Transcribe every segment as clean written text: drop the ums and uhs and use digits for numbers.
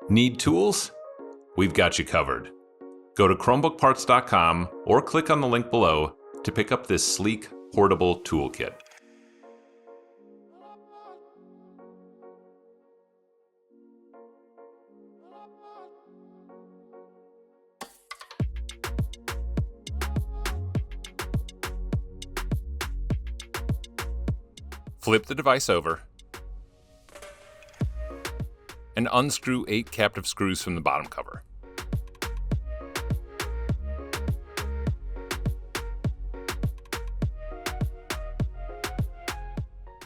Need tools? We've got you covered. Go to ChromebookParts.com or click on the link below to pick up this sleek, portable toolkit. Flip the device over and unscrew 8 captive screws from the bottom cover.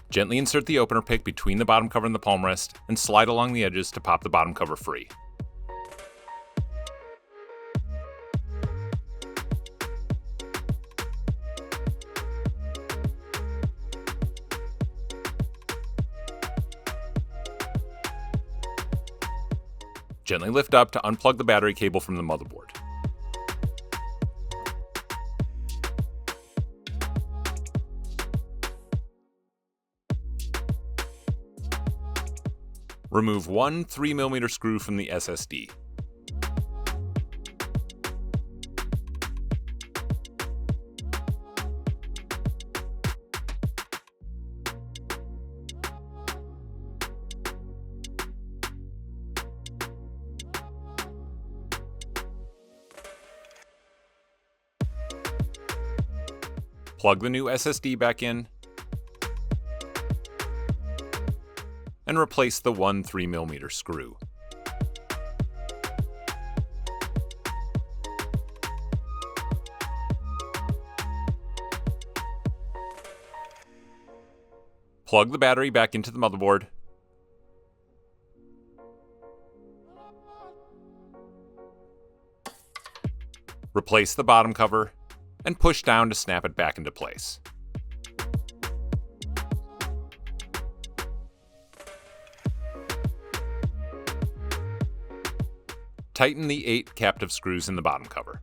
Gently insert the opener pick between the bottom cover and the palm rest and slide along the edges to pop the bottom cover free. Gently lift up to unplug the battery cable from the motherboard. Remove one 3mm screw from the SSD. Plug the new SSD back in and replace the one 3mm screw. Plug the battery back into the motherboard. Replace the bottom cover and push down to snap it back into place. Tighten the 8 captive screws in the bottom cover.